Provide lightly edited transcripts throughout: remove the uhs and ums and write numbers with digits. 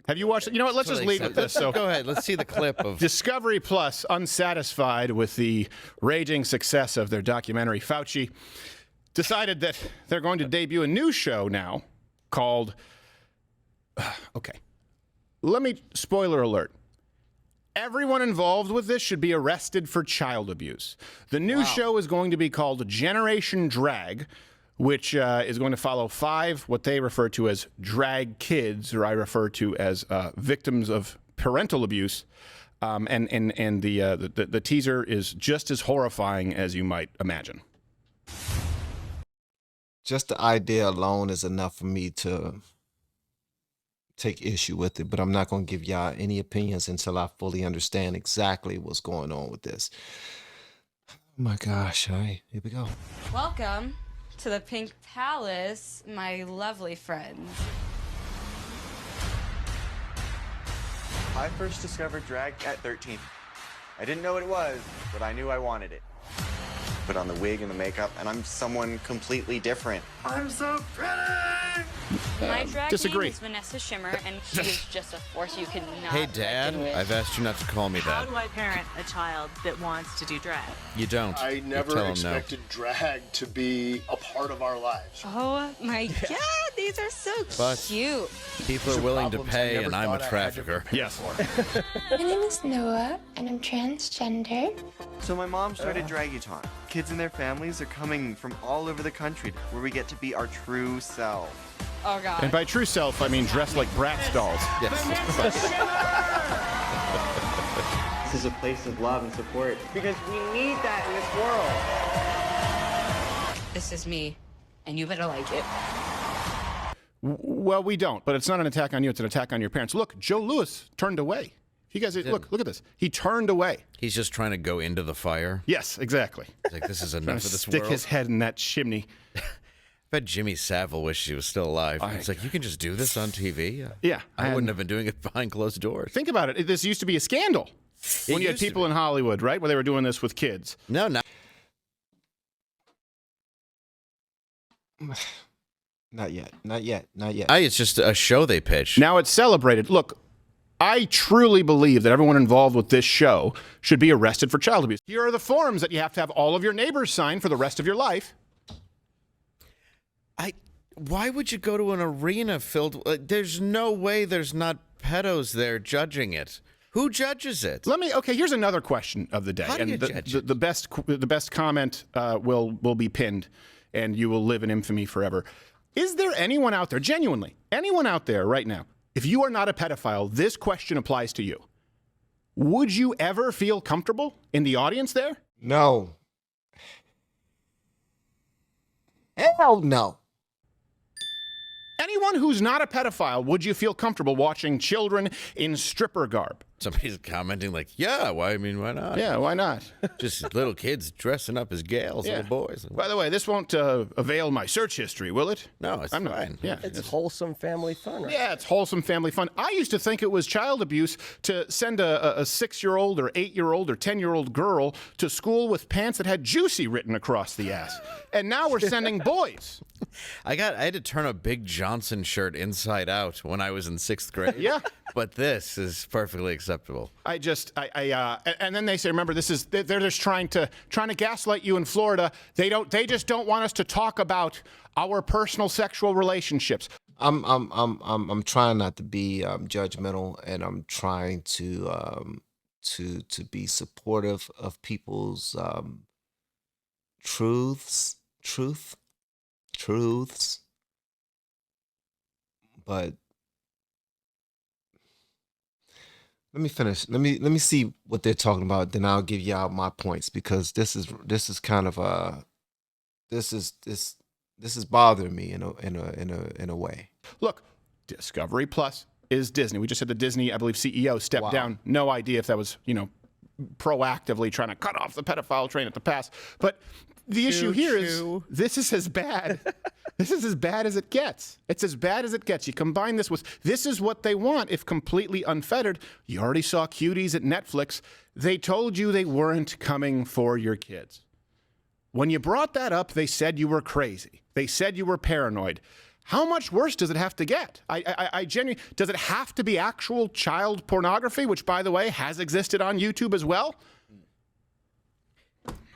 Have you watched it? You know what? Let's just lead with this. So go ahead. Let's see the clip of Discovery Plus, unsatisfied with the raging success of their documentary Fauci, decided that they're going to debut a new show now called, okay, let me, spoiler alert. Everyone involved with this should be arrested for child abuse. The new show is going to be called Generation Drag, which is going to follow 5 what they refer to as drag kids, or I refer to as victims of parental abuse. And the teaser is just as horrifying as you might imagine. Just the idea alone is enough for me to take issue with it, but I'm not going to give y'all any opinions until I fully understand exactly what's going on with this. Oh my gosh. All right, here we go. Welcome to the Pink Palace, my lovely friends. I first discovered drag at 13. I didn't know what it was, but I knew I wanted it. Put on the wig and the makeup, and I'm someone completely different. I'm so pretty! My drag disagree. name is Vanessa Shimmer, and she is just a force you cannot Hey, Dad, reckon with. I've asked you not to call me How that. do I parent a child that wants to do drag? You don't. I You never tell him expected drag to be a part of our lives. Oh my god, these are so But- cute. People are willing to Problems I pay, never and I'm a thought I had to trafficker. prepare Yes. for. My name is Noah, and I'm transgender. So my mom started Draguton. Kids and their families are coming from all over the country where we get to be our true self. Oh god. And by true self, I mean dressed like Bratz dolls. Yes. This is a place of love and support because we need that in this world. This is me, and you better like it. Well, we don't, but it's not an attack on you. It's an attack on your parents. Look, Joe Louis turned away. You guys, look at this. He turned away. He's just trying to go into the fire. Yes, exactly. He's like, this is Trying enough to of this stick world. his head in that chimney. I bet Jimmy Savile wished he was still alive. It's like, you can just do this on TV? Yeah. I wouldn't have been doing it behind closed doors. Think about it. This used to be a scandal when you had used to people in Hollywood, right, where they were doing this with kids. No, no. Not yet. Not yet. Not yet. It's just a show they pitch. Now it's celebrated. Look, I truly believe that everyone involved with this show should be arrested for child abuse. Here are the forms that you have to have all of your neighbors sign for the rest of your life. Why would you go to an arena filled? There's no way there's not pedos there judging it. Who judges it? Okay, here's another question of the day. How do you the, judge the, the best comment will be pinned, and you will live in infamy forever. Is there anyone out there, genuinely, anyone out there right now, if you are not a pedophile, this question applies to you. Would you ever feel comfortable in the audience there? No. Hell no. Anyone who's not a pedophile, would you feel comfortable watching children in stripper garb? Somebody's commenting like, yeah, why not? Yeah, why not? Just little kids dressing up as gals, Yeah. little boys. By the way, this won't avail my search history, will it? No, it's I'm fine. Not, yeah, It's wholesome family fun, right? Yeah, it's wholesome family fun. I used to think it was child abuse to send a 6-year-old or 8-year-old or 10-year-old girl to school with pants that had juicy written across the ass. And now we're sending boys. I had to turn a Big Johnson shirt inside out when I was in 6th grade. Yeah. But this is perfectly acceptable. And then they say, remember, they're just trying to gaslight you in Florida. They just don't want us to talk about our personal sexual relationships. I'm trying not to be judgmental, and I'm trying to be supportive of people's truths, but let me finish. Let me see what they're talking about. Then I'll give y'all my points, because this is kind of this is bothering me in a way. Look, Discovery Plus is Disney. We just had the Disney, I believe, CEO step down. No idea if that was, proactively trying to cut off the pedophile train at the pass. But the issue here is this is as bad. This is as bad as it gets. It's as bad as it gets. You combine this with, this is what they want if completely unfettered. You already saw cuties at Netflix. They told you they weren't coming for your kids. When you brought that up, they said you were crazy. They said you were paranoid. how much worse does it have to get? I genuinely, does it have to be actual child pornography, which, by the way, has existed on YouTube as well?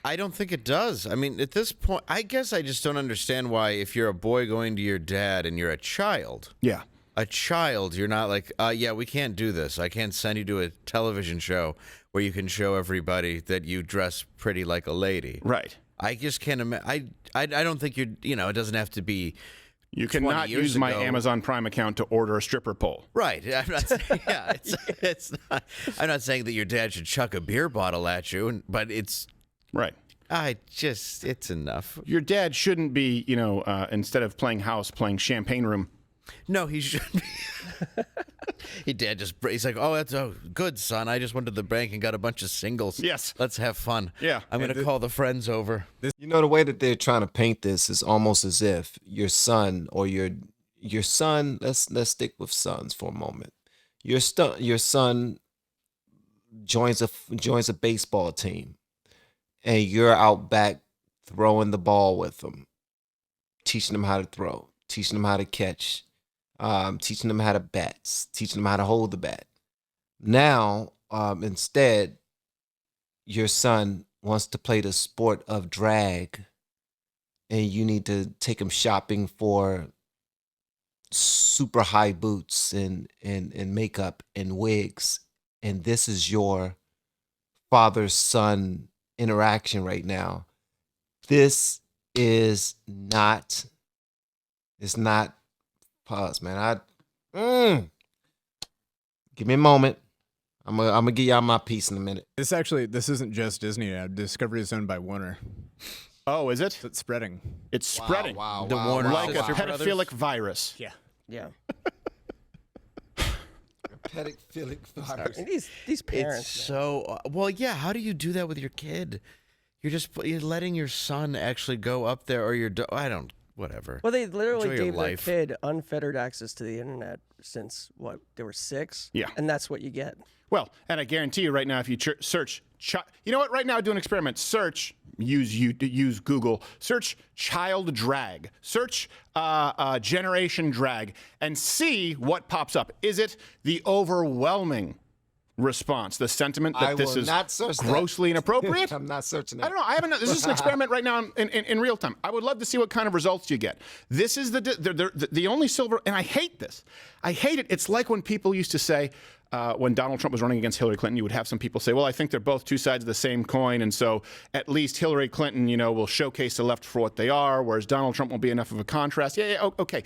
I don't think it does. I mean, at this point, I guess I just don't understand why, if you're a boy going to your dad and you're a child, Yeah. you're not like, yeah, we can't do this. I can't send you to a television show where you can show everybody that you dress pretty like a lady. Right. I just can't imagine. I don't think it doesn't have to be. You cannot use my Amazon Prime account to order a stripper pole. Right. I'm not saying, it's not, I'm not saying that your dad should chuck a beer bottle at you, but it's. Right. It's enough. Your dad shouldn't be, instead of playing house, playing champagne room. No, he shouldn't be. He's like, that's good, son. I just went to the bank and got a bunch of singles. Yes. Let's have fun. Yeah. I'm going to call the friends over. You know, the way that they're trying to paint this is almost as if your son or your son, let's stick with sons for a moment. Your son joins a baseball team, and you're out back throwing the ball with them, teaching them how to throw, teaching them how to catch, teaching them how to bat, teaching them how to hold the bat. Now, instead, your son wants to play the sport of drag, and you need to take him shopping for super high boots and makeup and wigs. And this is your father-son interaction right now. This is not. It's not. Pause, man. Give me a moment. I'm gonna give y'all my piece in a minute. This isn't just Disney ad. Discovery is owned by Warner. Oh, is it? It's spreading. It's spreading. Wow. The Warner Like a Sister pedophilic Brothers? virus. Yeah. Yeah. Pedophilic virus. And these parents. It's so well, yeah. How do you do that with your kid? You're letting your son actually go up there, or whatever. Well, they literally Enjoy your gave their life. kid unfettered access to the internet since they were 6. Yeah. And that's what you get. Well, and I guarantee you right now, if you search, you know what? Right now, do an experiment. Use Google. Search child drag. Search generation drag, and see what pops up. Is it the overwhelming response, the sentiment that this is grossly inappropriate? I'm not searching that. I don't know. I haven't. This is an experiment right now in real time. I would love to see what kind of results you get. This is the only silver, and I hate this. I hate it. It's like when people used to say, when Donald Trump was running against Hillary Clinton, you would have some people say, well, I think they're both two sides of the same coin, and so at least Hillary Clinton, will showcase the left for what they are, whereas Donald Trump won't be enough of a contrast. Yeah, okay.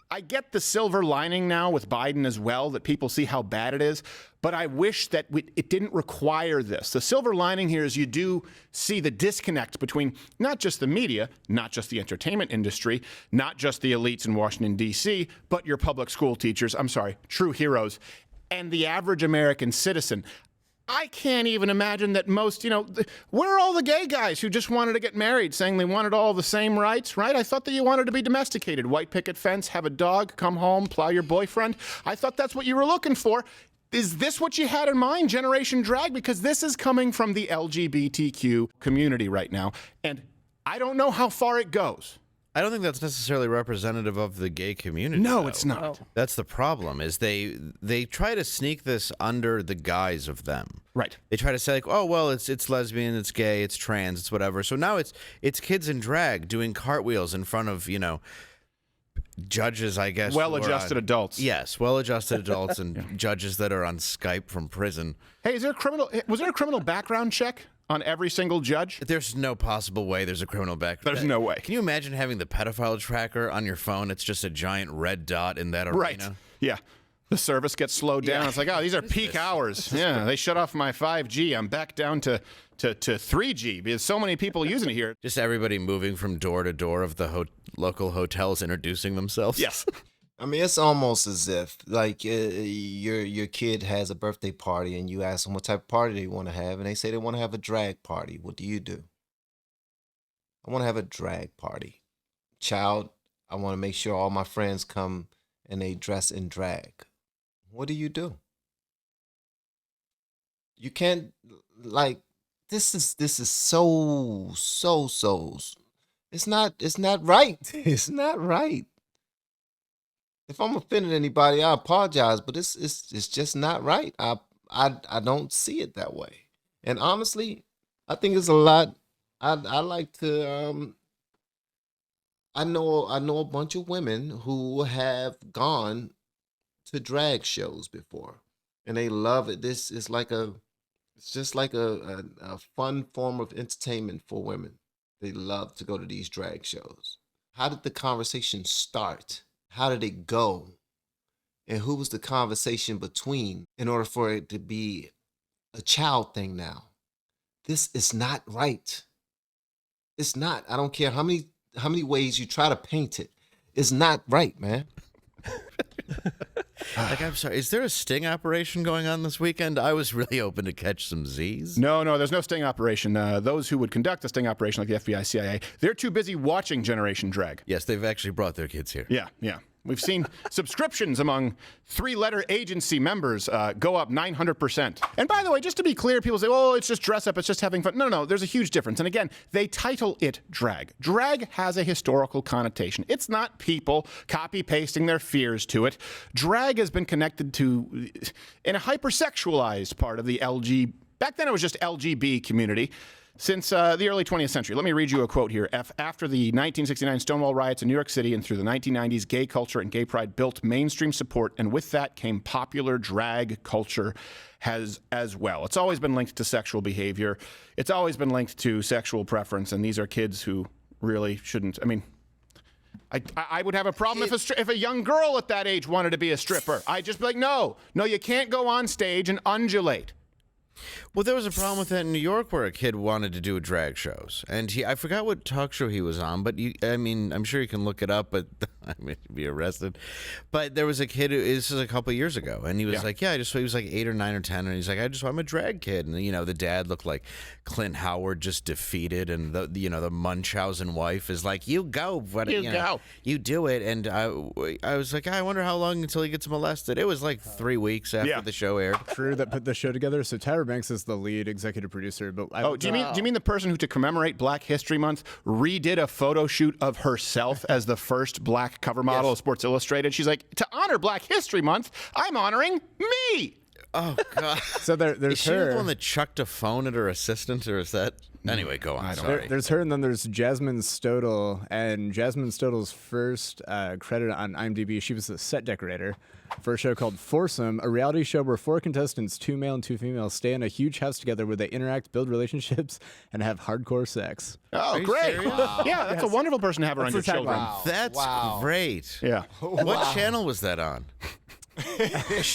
I get the silver lining now with Biden as well, that people see how bad it is, but I wish that it didn't require this. The silver lining here is you do see the disconnect between not just the media, not just the entertainment industry, not just the elites in Washington, D.C., but your public school teachers, true heroes, and the average American citizen. I can't even imagine that most, where are all the gay guys who just wanted to get married, saying they wanted all the same rights, right? I thought that you wanted to be domesticated. White picket fence, have a dog, come home, plow your boyfriend. I thought that's what you were looking for. Is this what you had in mind, Generation Drag? Because this is coming from the LGBTQ community right now, and I don't know how far it goes. I don't think that's necessarily representative of the gay community. No, though. it's not. That's the problem, is they try to sneak this under the guise of them. Right. They try to say, like, oh, well, it's lesbian, it's gay, it's trans, it's whatever. So now it's kids in drag doing cartwheels in front of, judges, I guess. Well-adjusted adults. Yes, well-adjusted adults and judges that are on Skype from prison. Hey, was there a criminal background check on every single judge? There's no possible way there's a criminal background. There's no way. Can you imagine having the pedophile tracker on your phone? It's just a giant red dot in that arena. Right. Yeah. The service gets slowed down. Yeah. It's like, oh, these are peak hours. Yeah, they shut off my 5G. I'm back down to 3G because so many people using it here. Just everybody moving from door to door of the local hotels introducing themselves. Yes. I mean, it's almost as if like your kid has a birthday party and you ask them what type of party they want to have, and they say they want to have a drag party. What do? I want to have a drag party. Child, I want to make sure all my friends come and they dress in drag. What do? You can't, like, this is so it's not right. It's not right. If I'm offending anybody, I apologize, but it's just not right. I don't see it that way. And honestly, I think it's a lot. I like to I know a bunch of women who have gone to drag shows before, and they love it. This is like it's just like a fun form of entertainment for women. They love to go to these drag shows. How did the conversation start? How did it go? And who was the conversation between in order for it to be a child thing now? This is not right. It's not. I don't care how many ways you try to paint it. It's not right, man. Like, I'm sorry, is there a sting operation going on this weekend? I was really hoping to catch some Z's. No, there's no sting operation. Those who would conduct a sting operation like the FBI, CIA, they're too busy watching Generation Drag. Yes, they've actually brought their kids here. Yeah. We've seen subscriptions among 3-letter agency members go up 900%. And by the way, just to be clear, people say, oh, it's just dress up, it's just having fun. No, there's a huge difference. And again, they title it drag. Drag has a historical connotation. It's not people copy-pasting their fears to it. Drag has been connected to, in a hypersexualized part of the back then it was just LGB community, since the early 20th century. Let me read you a quote here. After the 1969 Stonewall riots in New York City and through the 1990s, gay culture and gay pride built mainstream support, and with that came popular drag culture as well. It's always been linked to sexual behavior. It's always been linked to sexual preference, and these are kids who really shouldn't. I mean, I would have a problem if a young girl at that age wanted to be a stripper. I'd just be like, no, you can't go on stage and undulate. Well, there was a problem with that in New York where a kid wanted to do drag shows. And I forgot what talk show he was on, but I'm sure you can look it up, but I may be arrested. But there was a kid this is a couple of years ago, and he was like, he was like 8 or 9 or 10, and he's like, I'm a drag kid. And, the dad looked like Clint Howard just defeated, and the Munchausen wife is like, you go, but you do it. And I was like, I wonder how long until he gets molested. It was like 3 weeks after the show aired. Crew that put the show together. So Tyra Banks is the lead executive producer. But do you mean the person who, to commemorate Black History Month, redid a photo shoot of herself as the first black cover model of Sports Illustrated? She's like, to honor Black History Month, I'm honoring me. Oh God! So there's is she her. the one that chucked a phone at her assistant, or is that? Anyway, go on. There's her, and then there's Jasmine Stodel. And Jasmine Stodel's first credit on IMDb, she was the set decorator for a show called Foursome, a reality show where 4 contestants, 2 male and 2 female, stay in a huge house together where they interact, build relationships, and have hardcore sex. Oh, great! Yeah, that's a wonderful person to have around your children. Wow. That's great. Yeah. What channel was that on? Doesn't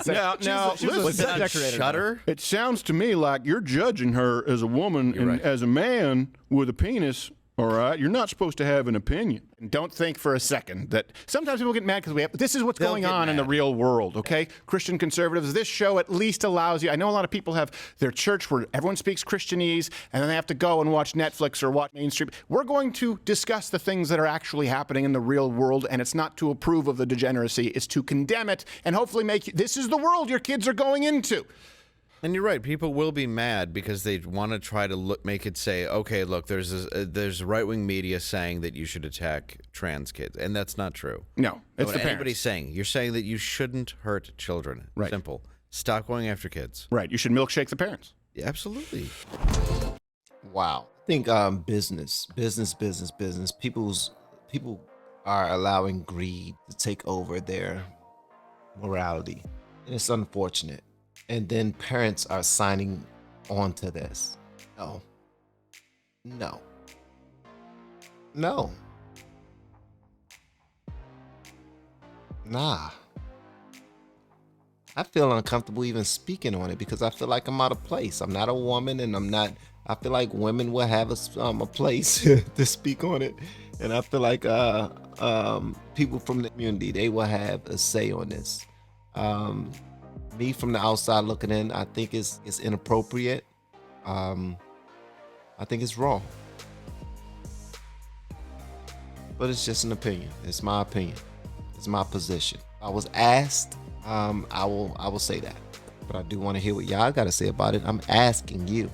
say. Now, listen, Shudder? it sounds to me like you're judging her as a woman and as a man with a penis. All right, you're not supposed to have an opinion. And don't think for a second that sometimes people get mad because this is what's going on in the real world, okay? Christian conservatives, this show at least allows you. I know a lot of people have their church where everyone speaks Christianese, and then they have to go and watch Netflix or watch mainstream. We're going to discuss the things that are actually happening in the real world, and it's not to approve of the degeneracy, it's to condemn it and hopefully make you, this is the world your kids are going into. And you're right. People will be mad because they want to try to make it say, okay, look, there's right-wing media saying that you should attack trans kids, and that's not true. No, it's the anybody's saying. You're saying that you shouldn't hurt children. Right. Simple. Stop going after kids. Right. You should milkshake the parents. Yeah, absolutely. Wow. I think business. People are allowing greed to take over their morality, and it's unfortunate. And then parents are signing on to this. No. Nah. I feel uncomfortable even speaking on it because I feel like I'm out of place. I'm not a woman, and I feel like women will have a place to speak on it. And I feel like people from the community, they will have a say on this. Me from the outside looking in, I think it's inappropriate. I think it's wrong. But it's just an opinion. It's my opinion. It's my position. I was asked, I will say that. But I do want to hear what y'all got to say about it. I'm asking you,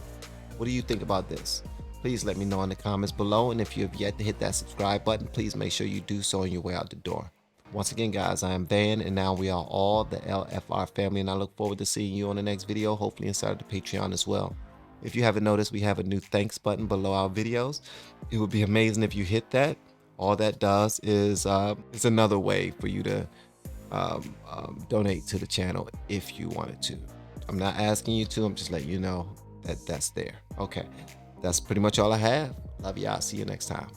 what do you think about this? please let me know in the comments below. And if you have yet to hit that subscribe button, please make sure you do so on your way out the door. Once again, guys, I am Van, and now we are all the LFR family, and I look forward to seeing you on the next video, hopefully inside of the Patreon as well. If you haven't noticed, we have a new thanks button below our videos. It would be amazing if you hit that. All that does is it's another way for you to donate to the channel if you wanted to. I'm not asking you to, I'm just letting you know that that's there. Okay, that's pretty much all I have. Love y'all. See you next time.